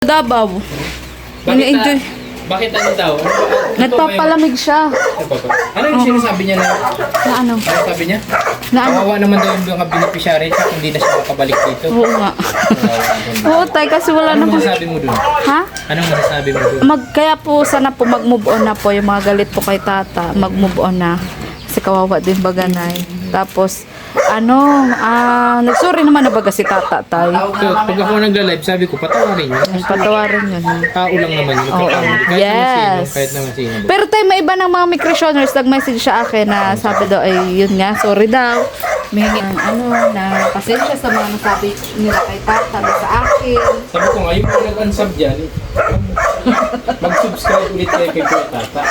Dabaw. Bakit, Ini-enjoy. bakit ano daw? Nagpapalamig siya. Ano yung sinasabi niya na? Na ano? Ano sabi niya? Na ano? Kawawa naman daw yung mga beneficiary at hindi na siya makabalik dito. Oo nga. Oo, tay, kasi wala Anong naman. masasabi mo dun? Ha? Anong masasabi mo dun? Kaya po sana po mag-move on na po yung mga galit po kay tata. Mag-move on na. Kasi kawawa din baganay. Tapos, nagsorry naman na baga si tata, tay. So, pag ako nagla-live, sabi ko, patawarin niyo. Patawarin yun. Tao lang naman yun. Oo. Kahit Yes. kahit naman sino. Pero tayo may iba ng mga microshoners nag-message sa akin na sabi daw ay yun nga, sorry daw. May na pasensya sa mga nasabi nila kay tata sa akin. Sabi ko nga, yung mga nag-unsub dyan, mag-subscribe ulit kayo kay Kuya Tata.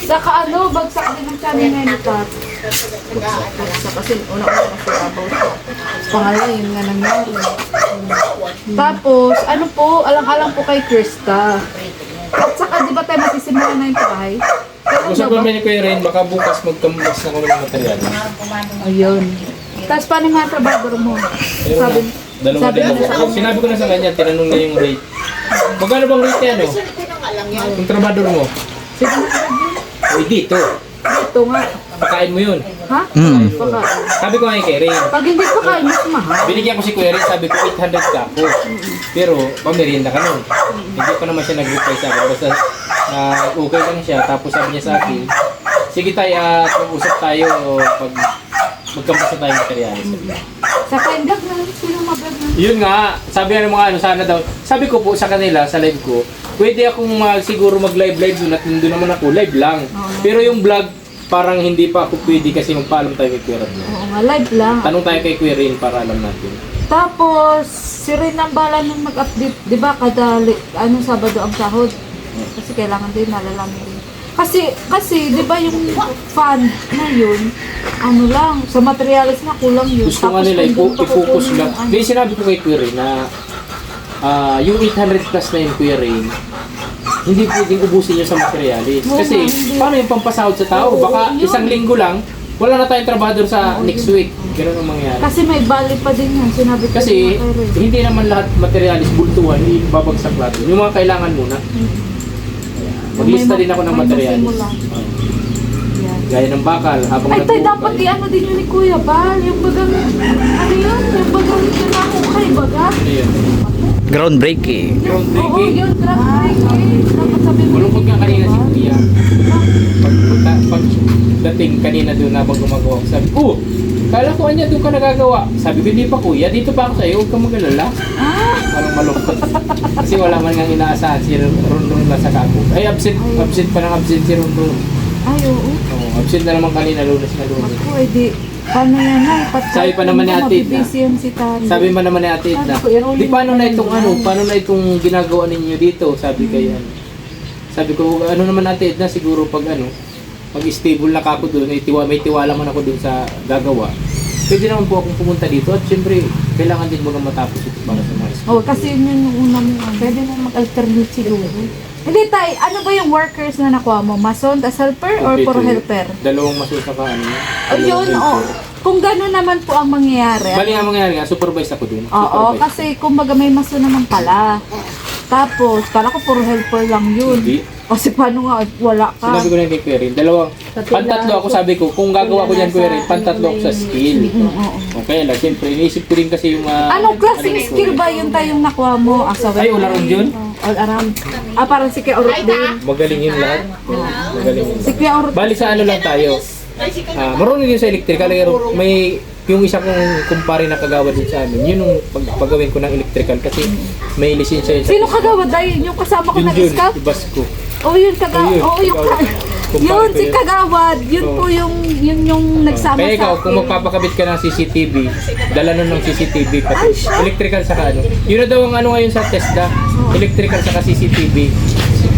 Saka bagsak din ang channel ngayon ni Tata. Bagsak kasi una-una nasilabaw siya. Pangalawa yun nga nangyari. Tapos, alang-alang po kay Krista. At saka di ba tayo masisimulan na yung bahay? Usap naman ni Kuya Ren, baka bukas magkambas na kami ng material. Ayun. Tapos paano yung mga trabaho mo? Sabi, Dalawa din ako. Sinabi ko na sa kanya, tinanong niya yung rate. Magkano bang rate yan, no? Yung trabador mo? sige na. Uy, dito. Ito nga. Pakain mo yun. Ha? Baka. Sabi ko nga kay Ren. Pag hindi pa kain, mas mahal. Binigyan ko si Kuya Ren, sabi ko 800 ka po. Pero, pamerienda ka nun. Hindi pa naman siya nag-reply sa akin. Basta, okay lang siya. Tapos sabi niya sa akin, sige tayo, usap tayo pag magkambas na tayo materialis. Sa kain vlog na, sino mag-vlog na? Yun nga, sabi nga ng mga sana daw. Sabi ko po sa kanila, sa live ko, pwede akong siguro mag-live doon at nandun naman ako, live lang. Pero yung vlog, parang hindi pa ako pwede kasi magpaalam tayo kay Kuya Ren. Oo nga, live lang. Tanong tayo kay Kuya Ren para alam natin. Tapos, si Rin ang bala nung mag-update. Di ba, Sabado ang sahod? Kasi kailangan din nalalaman rin. Kasi, di ba yung fund na yun, sa materials na kulang yun. Gusto nga Tapos nila kung doon pa i-focus kukunin lang. yung Hindi, sinabi ko kay Kuya Ren na yung 800 plus na yung Kuya Ren, hindi pwedeng ubusin nyo sa materialis. Kasi, paano yung pampasahod sa tao? Baka isang linggo lang, wala na tayong trabador sa next week. Ganun ang mangyayari. Kasi may bali pa din yan. Sinabi ko Kasi, din kay Rin. hindi naman lahat materialis, bultuhan, ibabagsak natin. Yung mga kailangan muna. Maglista din ako ng materialis. Yan. Gaya ng bakal, habang Ay, tayo dapat din yun ni Kuya Bal. Yung bagang, yung bagang kinakukay, baga. Ayun. Groundbreaking. Oo, Groundbreaking. yun, groundbreaking. Dapat sabi mo. Malungkot nga kanina si Kuya. Pag dating kanina doon habang gumagawa ko, sabi, kala ko anya doon ka nagagawa. Sabi ko, hindi pa Kuya, dito pa ako sa'yo, huwag kang mag-alala. Parang malungkot. Kasi wala man nga inaasahan si Ronron na sa kako. Ay, absent pa ng absent si Ronron. Ay, oo. Oo, absent na naman kanina, lunes na lunes. Ako, edi, paano yan na? Sabi pa naman ni Ate Edna. Mabibisi yan si Tari. Sabi man naman ni Ate Edna, di paano na itong ginagawa ninyo dito? Sabi kay Sabi ko, ano naman Ate Edna, siguro pag pag stable na ako doon, may tiwala man ako doon sa gagawa. Pwede naman po akong pumunta dito at syempre, kailangan din mo na matapos ito para sa mga school. Oh, kasi yun yung una mo. Pwede mo mag-alternate siguro. Hindi tayo, ano ba yung workers na nakuha mo? Mason as helper or puro helper? Dalawang masusa ka, Ayun, oo. Kung gano'n naman po ang mangyayari. Bali nga mangyari nga, supervise ako doon. Oo, kasi kumbaga may mason naman pala. Tapos, kala ko puro helper lang yun. Hindi. Kasi paano nga, wala ka. Sinabi ko na kay Kuya Ren, pantatlo ako sabi ko, kung gagawa ko dyan Kuya Ren, pantatlo ako sa skill. Okay lang, siyempre, iniisip ko rin kasi yung... Anong klaseng skill ba yun tayong nakuha mo? Ay, all around yun? All around. Parang si Kuya Urut din. Magaling yun lahat. Magaling yun. Si Kuya Urut. Bali sa ano lang tayo. Marunong din sa electrical. May yung isa kong kumpare na kagawad din sa amin. Yun yung paggawin ko ng electrical kasi may lisensya yun. Sino kagawad dahil? Yung kasama ko Yun, nag-scout? ibas ko. Oh, yun kagawad. Oh, yung yun si kagawad. Yun po yung nagsama Kaya ikaw, sa kung magpapakabit ka ng CCTV, dala nun ng CCTV pati electrical saka ano. Yun na daw ang ngayon sa TESDA. Electrical saka CCTV.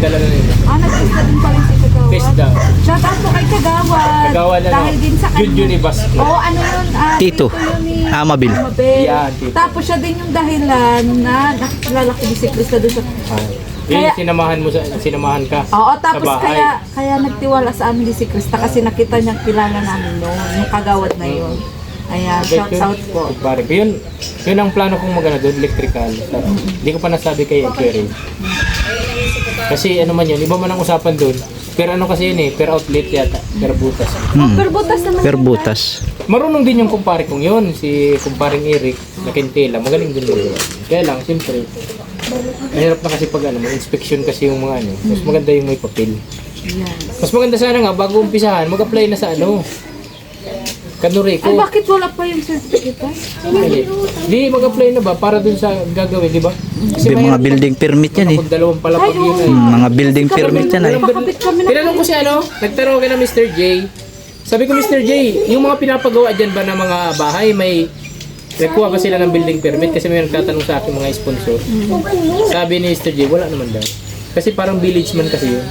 Dala na nila. nag-testa din pala si kagawad. TESDA. Shout out po kay kagawad. Kagawad ano? Dahil din sa Yun ibas ko. Oo, ano yun? Tito. Yun ni Amabil. Yan, Tito. Tapos siya din yung dahilan na nakilala ko si Krista doon sa... Yun, Kaya- sinamahan ka. Oo, tapos sa bahay. kaya nagtiwala sa amin si Krista kasi nakita niya kilala namin noon, yung kagawad na yun. Ayan, shout out po. Kumpare ko. Yun ang plano kong magana doon, electrical. Hindi ko pa nasabi kay Query. Kasi ano man yun, iba man ang usapan doon. Pero ano kasi yun per outlet yata, per butas. Pero butas naman. Per butas. Marunong din yung kumpare kong yun, si kumparing Eric na Quintela, magaling din magawa. Kaya lang, siyempre, mahirap na kasi pag may inspection kasi yung mga mas maganda yung may papel. Yan. Mas maganda sana nga, bago umpisahan, mag-apply na sa Kanuri Ay, ko. bakit wala pa yung certificate? Di, mag-apply na ba para dun sa gagawin, di ba? May mga building permit yan eh. Pag dalawang palapag yun ay. Mga building permit yan ay. Nakakabit kami na. Tinanong ko si nagtanong ako na Mr. J. Sabi ko, Mr. J, yung mga pinapagawa dyan ba ng mga bahay, may nagkuha ba sila ng building permit? Kasi may nagtatanong sa akin mga sponsor. Sabi ni Mr. J, wala naman daw. Kasi parang village man kasi yun.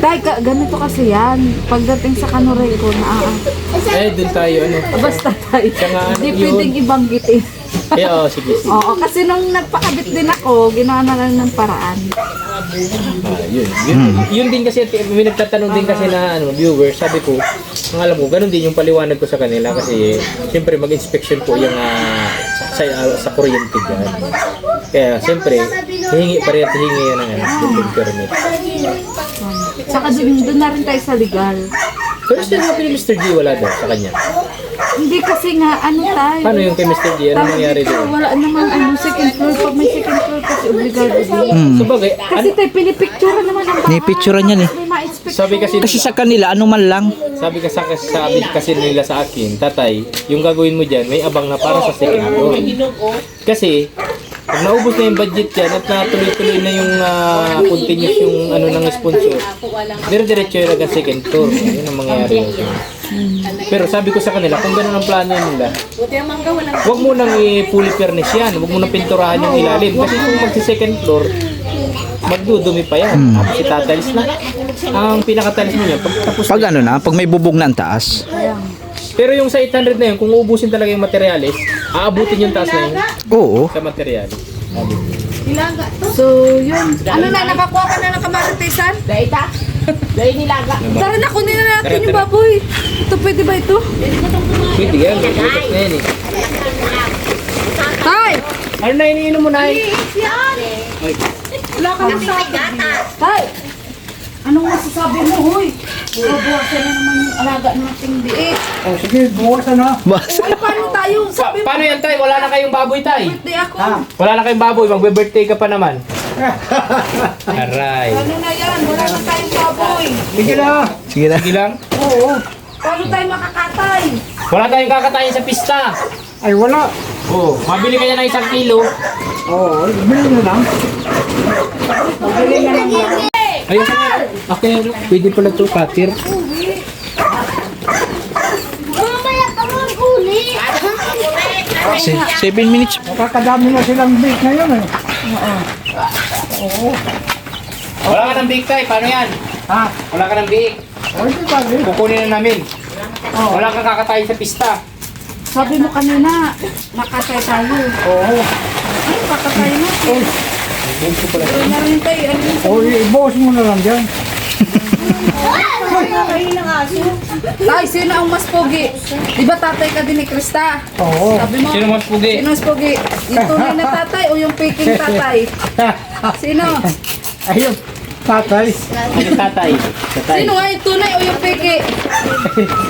Tay, ganito kasi yan. Pagdating sa Kanuray ko Dun tayo, basta tayo. Siya nga, Hindi yun. pwedeng ibanggitin. Sige. Oo, kasi nung nagpakabit din ako, ginawa na lang ng paraan. Yun din kasi, may nagtatanong din kasi na viewers, sabi ko, ang alam ko, ganun din yung paliwanag ko sa kanila kasi siyempre mag-inspection po yung sa kuryente dyan. Kaya siyempre, hingi yan ng building permit. Saka doon na rin tayo sa legal. Pero sinabi ni Mr. G, wala daw sa kanya. Hindi kasi nga, tayo. Paano yung kay Mr. G? Ano nangyari doon? Wala namang second floor. Pag may second floor kasi obligado din. So bagay, Kasi tayo, pinipicture naman ang bahay. Pinipicturean yan eh. May ma-inspect. sabi kasi Sa kanila, ano man lang. sabi kasi nila sa akin, tatay, yung gagawin mo dyan, may abang na para sa second floor. Kasi, pag naubos na yung budget yan at natuloy-tuloy na yung continuous yung ng sponsor, dire-diretso yung agad second floor. Yun ang mangyayari. Pero sabi ko sa kanila, kung gano'n ang plano nila, huwag mo nang i-fully furnish yan, huwag mo nang pinturahan yung ilalim. Kasi kung magsi-second floor, magdudumi pa yan. Tapos itatiles na. Ang pinakatiles mo yan, tapos Pag pag may bubog na ang taas. pero yung sa 800 na yun, kung uubusin talaga yung materialis, aabutin yung taas na yun Oo. sa materialis. So, yun. Nakakuha ka na ng kamaratisan? Daita. Dahil nilaga. Tara na, kunin na natin yung baboy. Ito, pwede ba ito? Pwede yan, butas na yan eh. Tay! Ano na iniinom mo na eh? Wala ka na sa Tay! Anong masasabi mo, huy? Buwasan na naman yung alaga nating biik. Oh, sige, buwasan na. Basta. Ay, paano tayo? Sabi mo, Paano yan tay? Wala na kayong baboy tay. birthday ako. Wala na kayong baboy, magbe-birthday ka pa naman. Aray. Ano na yan? Wala na tayong baboy. Sige na. Sige na. Sige lang. Oo. Paano tayo makakatay? Wala tayong kakatayin sa pista. Ay, wala. Oh, mabili kaya ng 1 kilo. Oo, bili na lang. Ayun ka na. Okay, pwede pala ito, patir. Mamaya ka mga uli. 7 minutes. Nakakadami na silang bake ngayon eh. Wala ka ng big tay, paano yan? Ha? Wala ka ng big. O, hindi ba? Kukunin na namin. Wala kang kakatayin sa pista. Sabi mo kanina, makatay tayo. Oo. Ay, makatay na. Pero na rin tayo. Ano yung O, i-boss mo na lang dyan. Tay, sino ang mas pogi? Di ba tatay ka din ni Krista? Oo. Sabi mo, Sino mas pugi? sino mas pogi? Yung tunay na tatay o yung faking tatay? Sino? Ayun, tatay. Ano tatay? Tatay. Sino nga yung tunay o yung peke?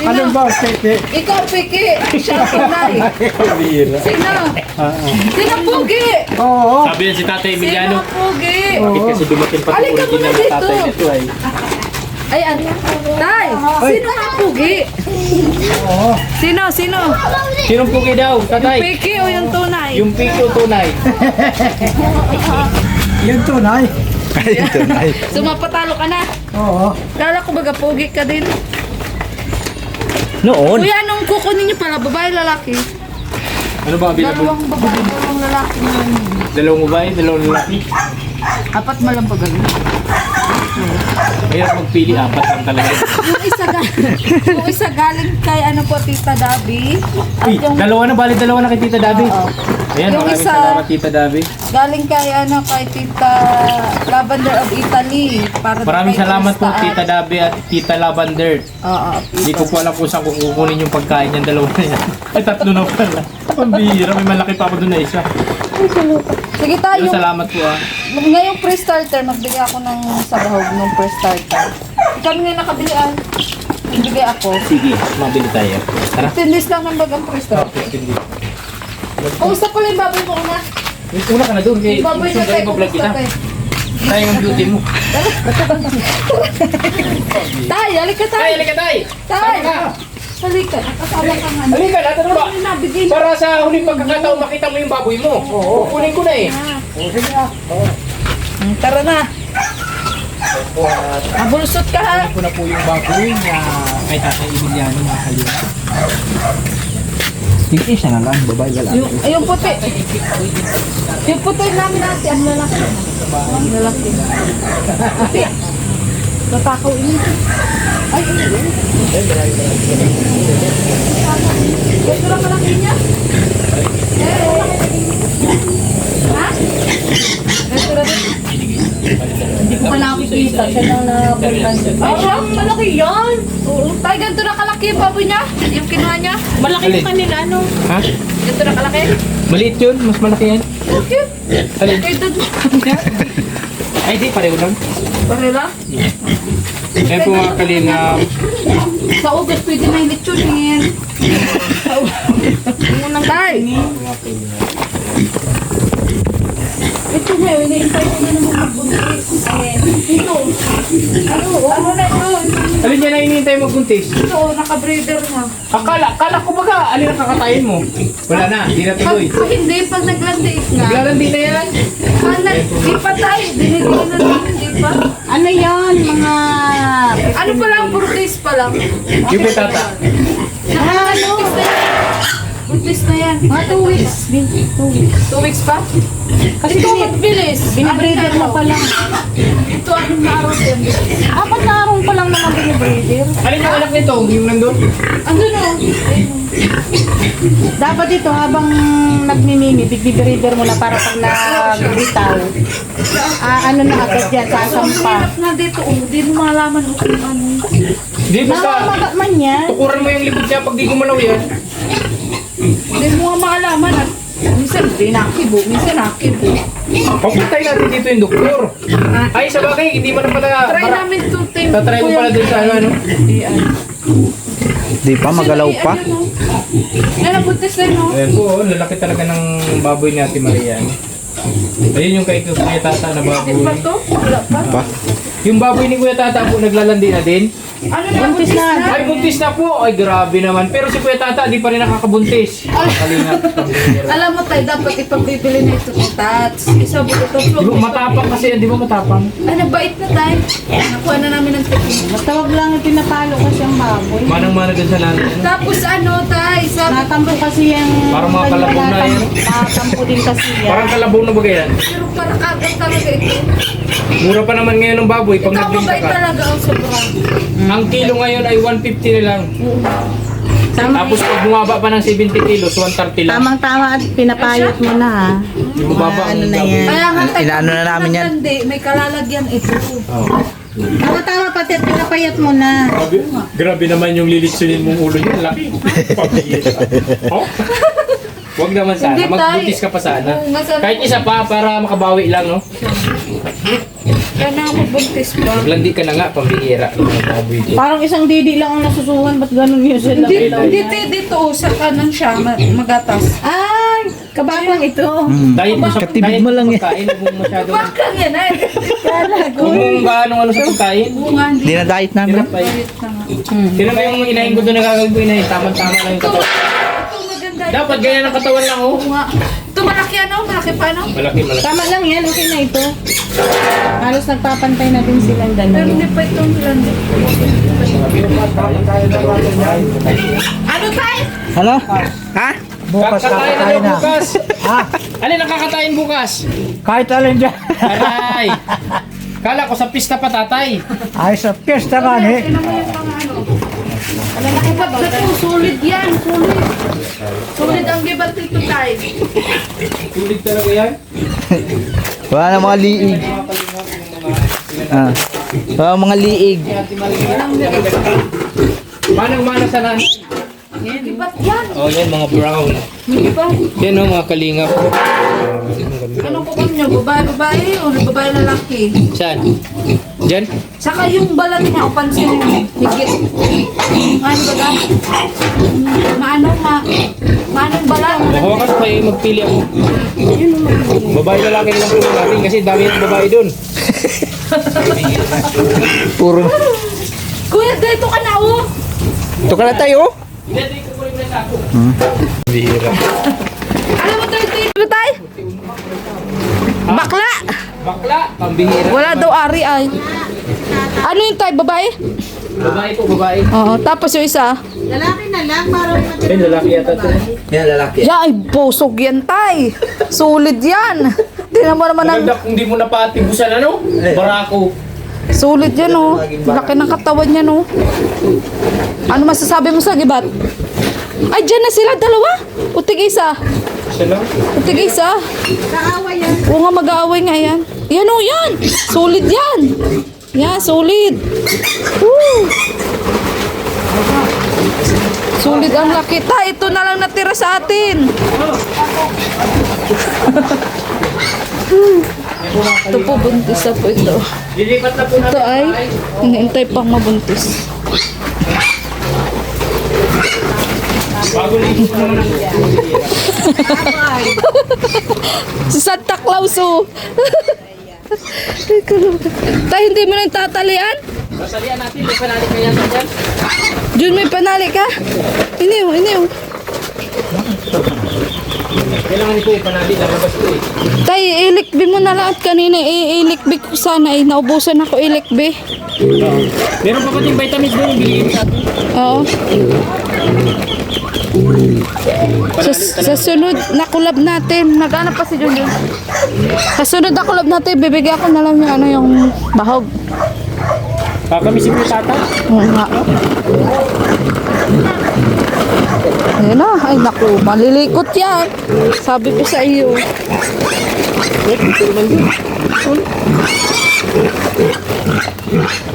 Ano Sino? ba, Tete? Ikaw peke. Siya ang tunay. Sino? Sino pogi? Oo. Sabi yan si Tatay Sino Emiliano. pogi? Bakit kasi dumating pa Halika ito original muna na dito. tatay nito ay. Ay, tay, sino ang pogi? Oo. Sino? Sino? Sinong pugi daw, Yung tatay? peke o yung tunay? Yung piko tunay. Yan tunay. Ito na. So, mapatalo ka na. Oo. Kala ko baga pogi ka din. Noon. Kuya, anong kukunin niyo pala? Babae, lalaki? Ano ba available? Dalawang babae, dalawang lalaki na. Dalawang babae, dalawang lalaki. Apat malang pagaling. Mahirap magpili, apat lang talaga. Yung isa galing kay ano po, Tita Dabi. At Uy, yung dalawa na kay Tita Dabi. Oo. Ayan, Yung maraming isa- salamat Tita Dabi. galing kay ano, kay Tita Lavender of Italy. Para Maraming kay salamat po Krista Tita Dabi at Tita Lavender. Oo, Hindi ko po alam kung saan kukunin yung pagkain yung dalawa na yan. Ay, tatlo na pala. Pambihira, may malaki pa ako doon na isa. Sige tayo. Pero salamat po ah. Ngayong pre-starter, magbigay ako ng sabahog ng pre-starter. Kami nga nakabilian. Nagbigay ako. Sige, mabili tayo. Tara. 10 days lang ng bagang pre-starter. Kung isa pala yung baboy mo una. Una ka na doon. Kaya Yung baboy na tayo vlog kita. tayo. Tayo ang beauty mo. Tay, halika Tay, tay. halika tay! Tay. Sama ka! Halika, nakasama ka nga. Halika, natin ba? Ano nabigay mo? Para sa huling pagkakataon makita mo yung baboy mo. Oo. Kukunin ko na eh. Tara na. Mabulusot ka ha. Kunin ko na po yung baboy na kay Tatay Emiliano mga kalina. Sige, isa na lang. Babae wala. Yung puti. Yung puti namin natin. Ang lalaki. Ang lalaki. Puti. Natakaw ini. Ay, ini. Ito lang malaki niya. Ha? Ito lang. Hindi ko pa nakikita. Siya lang napuntan. Ay, siya. Malaki yan. Oo. Tay, ganito na kalaki yung baboy niya. Yung kinuha niya. Malaki Alin? yung kanila, ano? Ha? Ganito na kalaki. Maliit yun, mas malaki yan. Okay. Alin? Ito. Ay di, pareho lang. Pare lang. Kaya po mga kalina, Sa ugas, pwede na yung lechonin. Sa ugas. Munang tay. Ito na yun, iniintay ko na naman magbuntis. Ito. Ano na ito? alin niya na inintay magbuntis? Ito, naka-breeder na. Akala ko baga, alin ang kakatayin mo? Wala na, di na tuloy. Pag hindi, pag naglandiis na. Naglalandi na yan. Di pa tayo, dinigyan na namin, di pa? Ano yan, mga... Ano pa lang, puro days pa lang. Yung kay tata. Ano? Buntis na yan. Mga 2 weeks. 2 weeks pa? Kasi ito magbilis. Binibreeder mo pa lang. Ito anong araw yan. 4 na araw pa lang naman binibreeder. Alin yung anak nito? Yung nandun? Ano no? Dapat ito habang nagninini, binibreeder mo na para pag nagbitaw. Ano na agad yan, So, ang sasampa. hirap na dito. Hindi mo malaman kung ano. Di basta, Nakamagat man yan. tukuran mo yung likod niya pag di gumalaw yan. Hindi mo nga malaman. Minsan hindi nakibo, minsan nakibo. Papuntay natin dito yung doktor. Ay, sa bagay, hindi mo na pala... Try namin to team. Tatry mo pala dun sa ano. Di pa, magalaw pa. Ano, buntis na no? Ayan po, lalaki talaga ng baboy ni Ate Maria. Ayun yung kay Kuya Tata na Di ba baboy. to? Wala pa. Pa. Yung baboy ni Kuya Tata po, naglalandi na din. Ano na, buntis na? Ay, buntis na po. Ay, grabe naman. Pero si Kuya Tata, di pa rin nakakabuntis. Kalingap. Alam mo tayo, dapat ipagbibili na ito ng tats. Isa buto to. Di ba matapang kasi yan? Di ba matapang? Ay, nabait na tayo. Nakuha na namin ng tikin. Basta wag lang pinapalo kasi ang baboy. Manang-mana din sa natin. Tapos ano, tay, sabi Natampo kasi yung... Parang mga kalabaw na yan. Natampo din kasi yan. Parang kalabaw na ba yan? pero parang agad talaga ito. Mura pa naman ngayon ng baboy pag Ikaw nagbinta mabait ka. talaga ang sobrang. Ang kilo ngayon ay 150 na lang. Tapos pag bumaba pa ng 70 kilos, 130 lang. Tamang-tama at pinapayot mo na ha. Yung bumaba ang Ano na baboy. yan. Kaya nga tayo, Inaano na namin yan. Hindi, may kalalagyan ito. Tama-tama pati at pinapayat mo na. Grabe naman yung lilitsunin mong ulo yun. Laki. Pabihira. Oh? Huwag naman sana. Hindi, tay. Magbuntis ka pa sana. Oo, nga sana. Kahit isa pa para makabawi lang, no? Kaya na magbuntis pa. Maglandi ka na nga, pambihira. Baboy din. Parang isang didi lang ang nasusuhan, ba't ganun yun sila? Dito, sa kanan siya, magatas. Ay, kabaklang ito. Dahil mo sa Katibig mo lang yan. pagkain, huwag mong masyado. Bakang yan ay. Huwag mong gaano ano sa pagkain. Bunga, hindi. Di na diet namin. Hirap pa yun. Bait na nga. Sino ba yung inahin ko doon na gagawin ko inahin? Tama-tama lang yung katawan. Ito maganda. Dapat ganyan ang katawan lang, oh. Bunga. Ito malaki ano? Malaki pa ano? Malaki, malaki. Tama lang yan, okay na ito. Halos nagpapantay na din silang Pero dalawa. hindi pa itong landi. Ano tayo? Ano? Ha? Bukas Kakatayin kakatayin na na. bukas. Ha? Alin ang kakatayin bukas? Kahit alin dyan. Aray! Kala ko sa pista pa, tatay. Ay, sa piyesta ka ni. Tingnan mo yung mga ano. Gibat na to, solid yan, solid. Solid ang gibat dito tayo. Tulig talaga yan. Wala na mga liig. Ah. Wala mga liig. Manang-mana sa nan. Gibat yan. Oh, yan mga brown. Gibat. Yan oh, mga kalingap. Anong kukum nyo? Babae o babae lalaki? Saan? Diyan? Saka yung balat niya, o pansin mo, higit. Ano ba ka? Maano yung balat? Hawakan ko kayo, magpili ako. Babae lalaki lang po natin kasi dami ng babae dun. Puro. Kuya, dito ka na, oh! Ito ka na tayo. Hindi ko po rin sa ako. Bihira. Alam mo tayo, tayo? Bakla! Bakla, pambihira. Wala daw ari ay. Ano yung tayo, babae? Babae po, babae. Oo, tapos yung isa. Lalaki na lang, para Yan, lalaki yata ito. Yan, lalaki. Ya, ay, busog yan, tay. Sulit yan. Tingnan mo naman ang... Maganda kung di mo napatibusan, ano? Barako. Sulit yan, oh. Laki ng katawan niya, oh. Ano masasabi mo sa gibat? Ay, dyan na sila, dalawa. Utig isa. Isa lang. Utig isa. kaaway yan. Oo nga, mag-aaway nga yan. Yan, oh, yan. Sulit yan. Yan, sulit. Woo. Sulit ang laki. Ta, ito na lang natira sa atin. Ito po, buntis na po ito. Lilipat na po Ito ay, hinihintay pang mabuntis. Bago lipat po naman ako. Si Santa Claus, oh. Tay, hindi mo na yung tatalian? Sasalian natin, may panali kaya sa dyan. Jun, may panali ka? Iniw, iniw. Kailangan ito yung panali, lalabas ko eh. Tay, ilikbi mo na lahat kanina. Ilikbi ko sana. Naubusan ako ilikbi. Meron pa pating vitamins doon, bilihin sa atin. Oo. Sa sunod na collab natin, nag-ano pa si Junjun? Sa sunod na collab natin, bibigyan ko na lang yung ano yung bahog. Kakamisin mo tata? Oo nga. Ayun na. Ay naku, malilikot yan. Sabi ko sa iyo.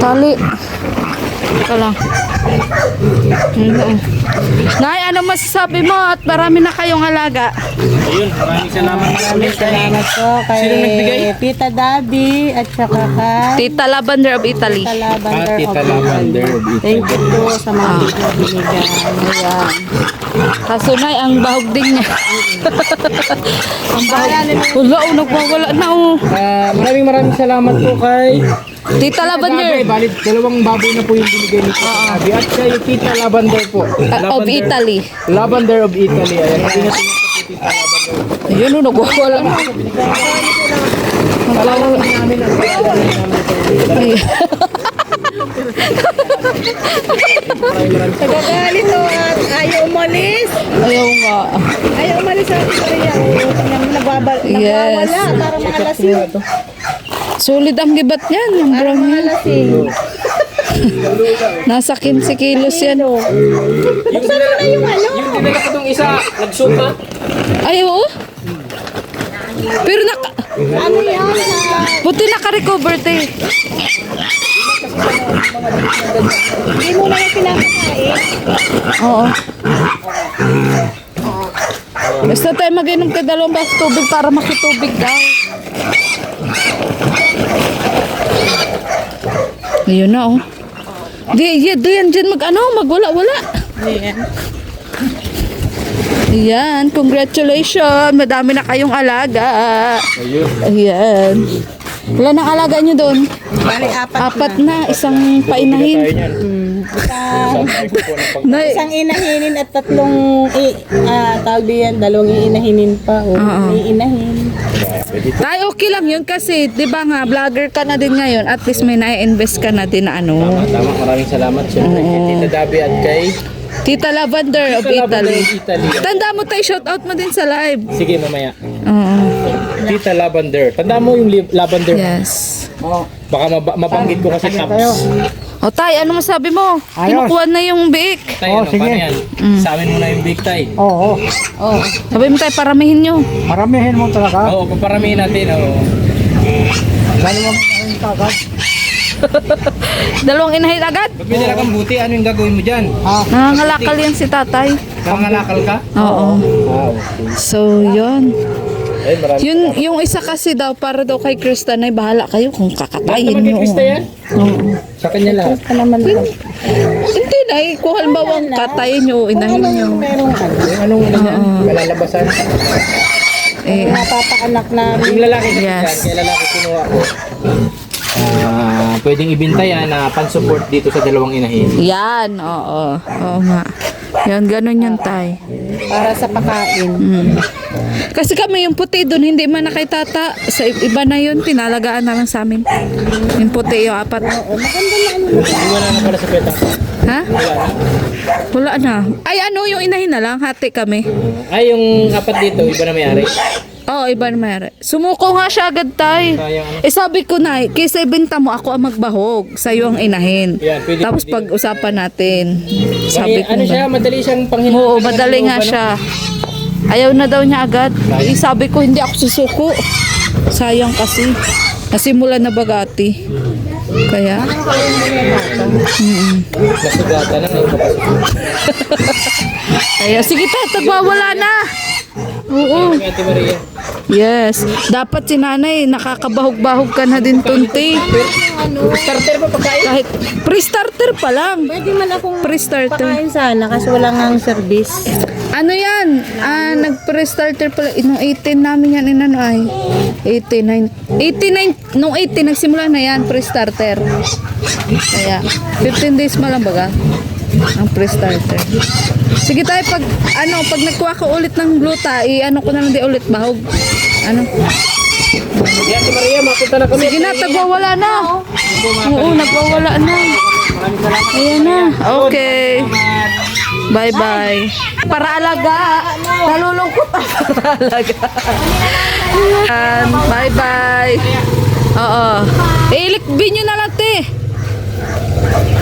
Tali. Ito lang. Nay, ano masasabi mo? At marami na kayong alaga. Ayun, maraming salamat. Salamat po kay Sino nagbigay? Tita Dabi at saka kay Tita Lavender of Italy. Tita Lavender Tita of Lavender of Italy. Thank you po sa mga binigyan. Ayan. Kaso Nay, ang bahog din niya. Ang bahog. Wala, oh, nagwawala na oh. Maraming salamat po kay Tita Lavender Balit, dalawang baboy na po yung binigay ni Tita Gabi. At kay Tita Lavender po. of Italy. Lavender of Italy. Ayan, tingnan po Tita Lavender. Ayun oh, nagwawala na. Nagwawala. Ay. Nagagalit to at ayaw umalis. Ayaw nga. Ayaw umalis sa Korea. Nagwawala. Yes. Parang mga lasing. Solid ang gibat niyan. Yung brown Mga yan. lasing. Nasa 15 kilos yan. Buksan mo na yung ano. Yung dinala ko itong isa, nagsuka. Ay, oo. Pero Ano yan? buti naka-recover te. Hindi mo na yung pinapakain. Oo. Basta tayo mag-inom ka 2 baso tubig para makitubig daw. Ayun na oh. Diyan magwala-wala. Ayan. Ayan, congratulations. Madami na kayong alaga. Ayan. Wala nang alaga nyo doon? Bali, apat Na, isang painahin. Isang inahinin at tatlong tawag diyan, dalawang iinahinin pa o iinahin. Tayo okay lang yun kasi, di ba nga, vlogger ka na din ngayon. At least may na-invest ka na din na ano. Tama, maraming salamat siyempre kay Tita Dabi at kay Tita Lavender of Lavender Italy. of Italy. Tanda mo tayo, shoutout mo din sa live. Sige, mamaya. Oo. Tita Lavender. Tanda mo yung lavender. Yes. Baka mabanggit ko kasi tapos. O tay, ano masabi mo? Ayos. Kinukuha na yung biik. Tay, Oh, ano, sige. paano yan? Sa amin muna yung big tay. Oo, Oh. Sabi mo tay, paramihin nyo. maramihin mo talaga. Oo, paparamihin natin. Oo. Dalawang ang kagad. Dalawang inahin agad. Pag may dala kang buti, ano yung gagawin mo dyan? Nangangalakal yan si tatay. Nangangalakal ka? Oo. Wow. So, yun. Ay, marami. Yung isa kasi daw, para daw kay Krista na bahala kayo kung Lahat kakatayin naman kay nyo. Krista yan? Sa kanya lahat. Hindi na kung halimbawa katayin nyo, inahin nyo. Yung anong ano yan? Malalabasan. Eh, Napapaanak na Yung lalaki kasi Yes. yan, kaya lalaki kinuha ko. Pwedeng ibenta yan na pan-support dito sa dalawang inahin. yan, oo. Oo nga. Yan, ganun yan tay. para sa pakain. Kasi kami yung puti doon, hindi man na kay tata. Sa iba na yun, tinalagaan na lang sa amin. Yung puti, yung apat. Wala na pala sa peta. Ha? Wala na. Ay, ano, yung inahin na lang, hati kami. Ay, yung apat dito, iba na may-ari. Oo, iba na mayroon. Sumuko nga siya agad tay. Sayang ano. Eh sabi ko na, kaysa ibenta mo, ako ang magbahog. Sa'yo ang inahin. Yan, pwede. Tapos pag-usapan natin. Sabi ko ano siya, madali siyang panghinaan. Oo, madali nga siya. Ayaw na daw niya agad. Eh, sabi ko, hindi ako susuko. Sayang kasi. Nasimulan na bagati. Kaya, Nasugatan na ngayon kapasok. kaya sige tayo, tagwawala na. Oo. Ate Maria. Yes. Dapat si nanay, nakakabahog-bahog ka na din, tunti. Starter pa pagkain? Kahit pre-starter pa lang. Pwede man akong Pre-starter. pakain sana kasi wala nga ang service. Ano yan? Nag-pre-starter pala. Nung 18 namin yan, inano ay. 89. Nung 18, nagsimula na yan, pre-starter. Kaya, 15 days mo lang baga. Ang pre-starter. Sige tayo, pag nagkuha ka ulit ng gluta, ano ko na lang di ulit, bahog. Ano? Yan, Ate Maria, mapunta na kami. Sige na, tagwawala na. Oo, nagwawala na. Ayan na. Okay. Bye-bye. Para alaga. Nalulungkot ako para alaga. Ayan. Bye-bye. Oo. Ilikbi nyo na lang, te.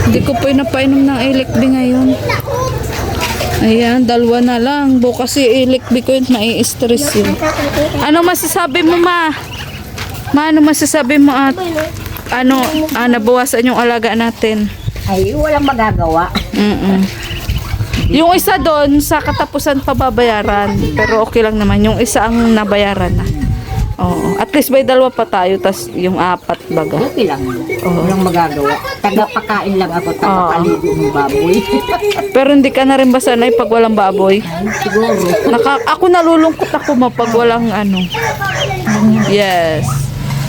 Hindi ko pa napainom ng ilikbi ngayon. Ayan, dalawa na lang. Bukas ilikbi ko yun, mai-stress yun. Ano masasabi mo, ma? Ma, ano masasabi mo at nabawasan yung alaga natin? Ay, walang magagawa. Yung isa doon, sa katapusan pa babayaran. Pero okay lang naman. Yung isa ang nabayaran na. Oo. At least may dalawa pa tayo, tas yung apat baga. Okay lang. Walang magagawa. Taga-pakain lang ako, taga-paligo ng baboy. Pero hindi ka na rin ba sanay pag walang baboy? Siguro. Ako nalulungkot ako pag walang ano. Yes.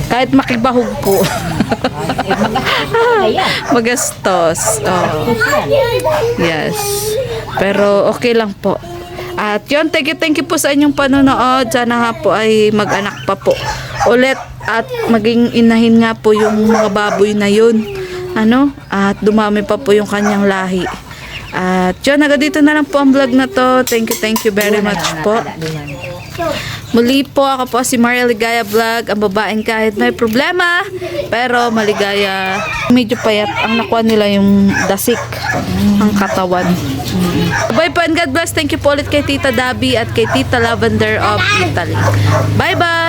Kahit makibahog po. Magastos. Oo. Yes. Pero okay lang po. At yun, thank you po sa inyong panonood. Sana nga po ay mag-anak pa po ulit at maging inahin nga po yung mga baboy na yun. At dumami pa po yung kanyang lahi. At yun, hanggang dito na lang po ang vlog na to. Thank you very much po. Muli po, ako po si Maria Ligaya Vlog, ang babaeng kahit may problema, pero maligaya. Medyo payat, ang nakuha nila yung dasik, ang katawan. Bye po and God bless. Thank you po ulit kay Tita Dabi at kay Tita Lavender of Italy. Bye bye!